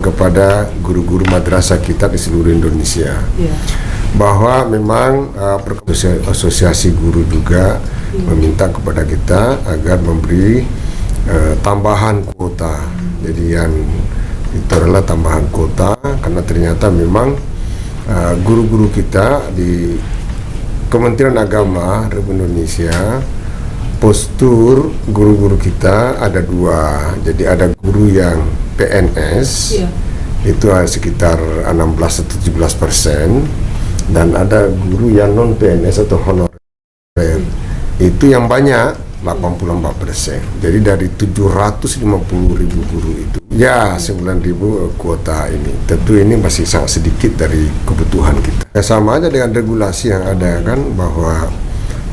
kepada guru-guru madrasah kita di seluruh Indonesia, bahwa memang asosiasi guru juga meminta kepada kita agar memberi tambahan kuota. Jadi yang itu adalah tambahan kuota karena ternyata memang guru-guru kita di Kementerian Agama Republik Indonesia, postur guru-guru kita ada dua. Jadi ada guru yang PNS, itu sekitar 16-17%, dan ada guru yang non PNS atau honorer, itu yang banyak 84%. Jadi dari 750.000 guru itu, ya 9.000 kuota ini. Tentu ini masih sangat sedikit dari kebutuhan kita. Ya, sama aja dengan regulasi yang ada kan, bahwa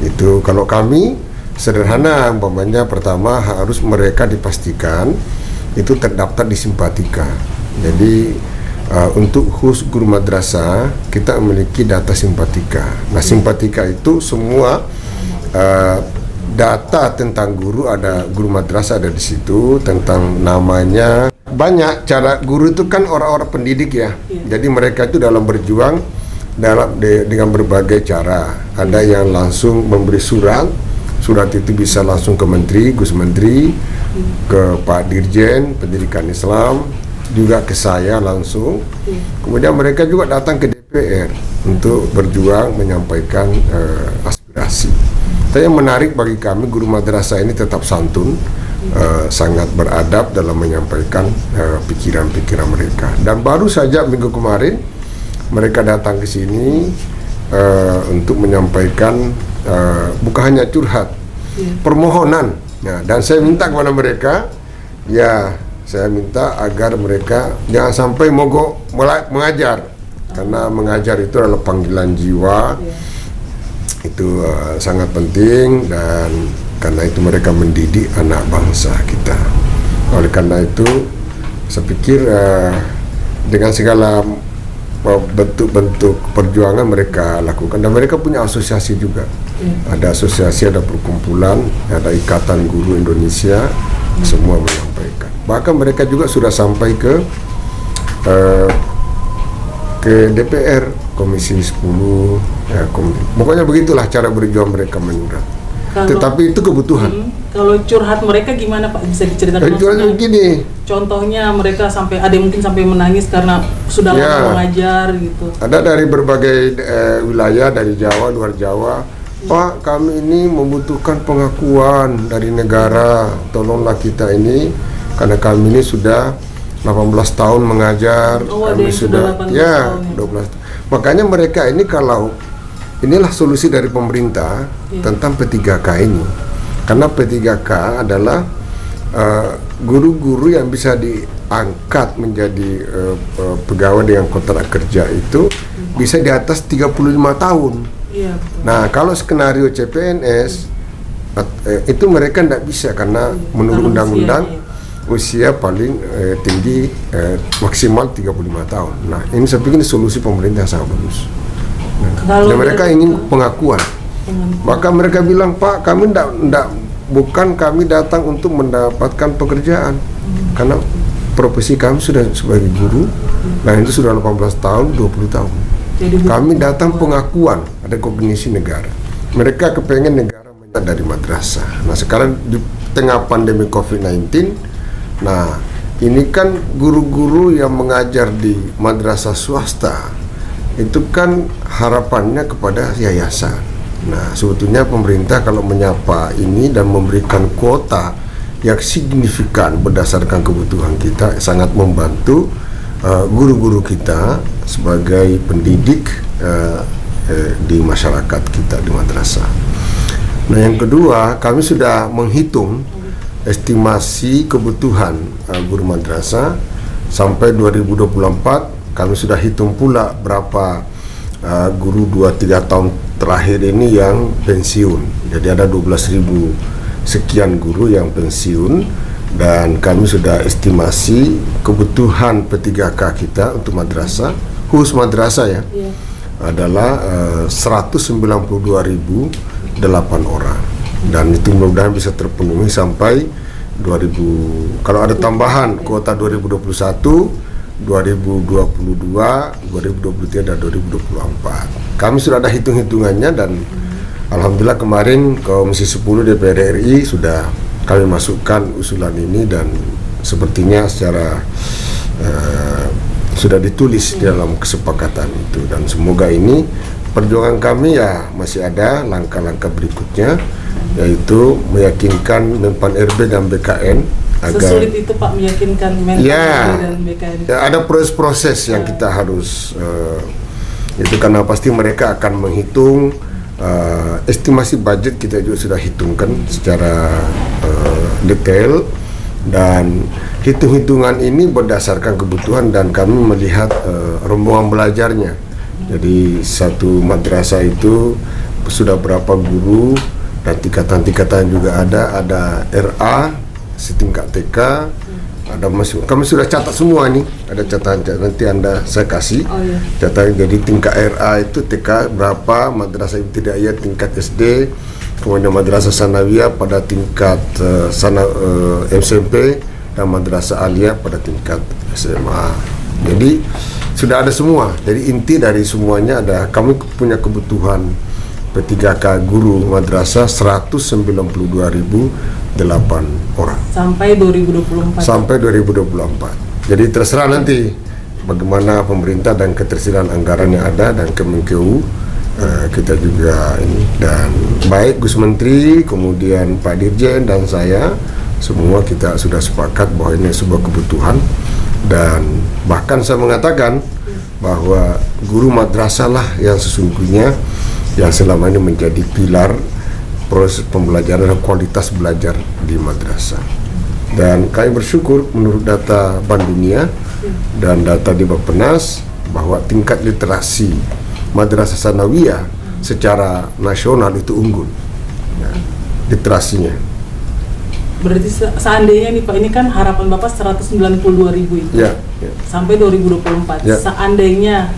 itu kalau kami sederhana, umpamanya pertama harus mereka dipastikan itu terdaftar di Simpatika. Jadi untuk khusus guru madrasah kita memiliki data Simpatika. Nah, Simpatika itu semua data tentang guru, ada guru madrasah ada di situ, tentang namanya. Banyak cara guru itu kan orang-orang pendidik ya. Jadi mereka itu dalam berjuang dengan berbagai cara. Ada yang langsung memberi surat itu bisa langsung ke Menteri, Gus Menteri, ke Pak Dirjen Pendidikan Islam, juga ke saya langsung. Kemudian mereka juga datang ke DPR untuk berjuang menyampaikan aspirasi. Tapi yang menarik bagi kami, guru madrasah ini tetap santun, sangat beradab dalam menyampaikan pikiran-pikiran mereka. Dan baru saja minggu kemarin mereka datang ke sini untuk menyampaikan bukan hanya curhat, permohonan. Nah, dan saya minta kepada mereka, saya minta agar mereka jangan sampai mogok mengajar, karena mengajar itu adalah panggilan jiwa. Itu sangat penting, dan karena itu mereka mendidik anak bangsa kita. Oleh karena itu saya pikir dengan segala bentuk-bentuk perjuangan mereka lakukan, dan mereka punya asosiasi juga. Ada asosiasi, ada perkumpulan, ada Ikatan Guru Indonesia, semua menyampaikan. Bahkan mereka juga sudah sampai ke DPR, Komisi 10, pokoknya begitulah cara berjuang mereka menyurat. Tetapi itu kebutuhan. Kalau curhat mereka gimana Pak? Bisa diceritakan? Curhatnya begini. Contohnya mereka ada yang mungkin sampai menangis karena sudah lama mengajar gitu. Ada dari berbagai wilayah, dari Jawa, luar Jawa. Pak, kami ini membutuhkan pengakuan dari negara. Tolonglah kita ini, karena kami ini sudah 18 tahun mengajar. Kami sudah 12. Makanya mereka ini, kalau inilah solusi dari pemerintah tentang P3K ini. Karena P3K adalah guru-guru yang bisa diangkat menjadi pegawai dengan kontrak kerja itu bisa di atas 35 tahun. Nah, kalau skenario CPNS itu mereka tidak bisa, karena menurut undang-undang usia paling tinggi maksimal 35 tahun. Nah, ini saya pikir solusi pemerintah sangat bagus. Dan mereka ingin pengakuan. Maka mereka bilang, Pak, kami bukan kami datang untuk mendapatkan pekerjaan, karena profesi kami sudah sebagai guru. Nah, itu sudah 18 tahun, 20 tahun. Kami datang pengakuan, ada kognisi negara. Mereka kepengen negara dari madrasah. Nah, sekarang di tengah pandemi COVID-19, nah ini kan guru-guru yang mengajar di madrasah swasta, itu kan harapannya kepada yayasan. Nah, sebetulnya pemerintah kalau menyapa ini dan memberikan kuota yang signifikan berdasarkan kebutuhan kita, sangat membantu guru-guru kita sebagai pendidik di masyarakat kita di madrasah. Nah, yang kedua, kami sudah menghitung estimasi kebutuhan guru madrasah sampai 2024. Kami sudah hitung pula berapa guru 2-3 tahun terakhir ini yang pensiun. Jadi ada 12.000 sekian guru yang pensiun, dan kami sudah estimasi kebutuhan P3K kita untuk madrasah, khusus madrasah adalah 192.008 orang, dan itu mudah-mudahan bisa terpenuhi sampai 2000. Kalau ada tambahan kuota 2021 2022, 2023 dan 2024. Kami sudah ada hitung-hitungannya dan alhamdulillah kemarin Komisi 10 DPR RI sudah kami masukkan usulan ini dan sepertinya secara sudah ditulis di dalam kesepakatan itu, dan semoga ini perjuangan kami ya masih ada langkah-langkah berikutnya, yaitu meyakinkan Menpan RB dan BKN agar sesulit itu Pak meyakinkan Menpan RB dan BKN. Ya, ada proses-proses yang kita harus itu karena pasti mereka akan menghitung estimasi budget, kita juga sudah hitungkan secara detail, dan hitung-hitungan ini berdasarkan kebutuhan dan kami melihat rombongan belajarnya. Jadi satu madrasah itu sudah berapa guru dan tingkatan-tingkatan juga ada RA setingkat TK, ada kami sudah catat semua nih, ada catatan nanti saya kasih catatan. Jadi tingkat RA itu TK berapa, madrasah ibtidaiyah tingkat SD, kemudian madrasah sanawiyah pada tingkat SMP, dan madrasah aliyah pada tingkat SMA. Jadi sudah ada semua. Jadi inti dari semuanya ada, kami punya kebutuhan P3K guru madrasah 192.008 orang sampai 2024. Sampai 2024. Jadi terserah nanti bagaimana pemerintah dan ketersediaan anggaran yang ada, dan Kemenkeu kita juga ini, dan baik Gus Menteri, kemudian Pak Dirjen dan saya semua kita sudah sepakat bahwa ini sebuah kebutuhan, dan bahkan saya mengatakan bahwa guru madrasah lah yang sesungguhnya yang selama ini menjadi pilar proses pembelajaran dan kualitas belajar di madrasah. Dan kami bersyukur menurut data Bank Dunia dan data di Bappenas bahwa tingkat literasi madrasah sanawiyah secara nasional itu unggul ya, literasinya. Berarti seandainya nih Pak, ini kan harapan Bapak 192.000 itu sampai 2024. Seandainya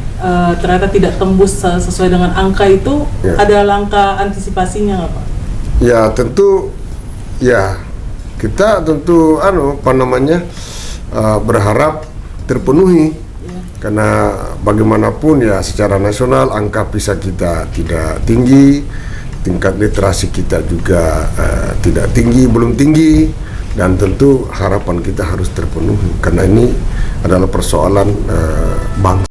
ternyata tidak tembus sesuai dengan angka itu, ada langkah antisipasinya nggak Pak? Ya tentu, ya kita tentu berharap terpenuhi, karena bagaimanapun ya secara nasional angka PISA kita tidak tinggi, tingkat literasi kita juga tidak tinggi, belum tinggi, dan tentu harapan kita harus terpenuhi karena ini adalah persoalan bangsa.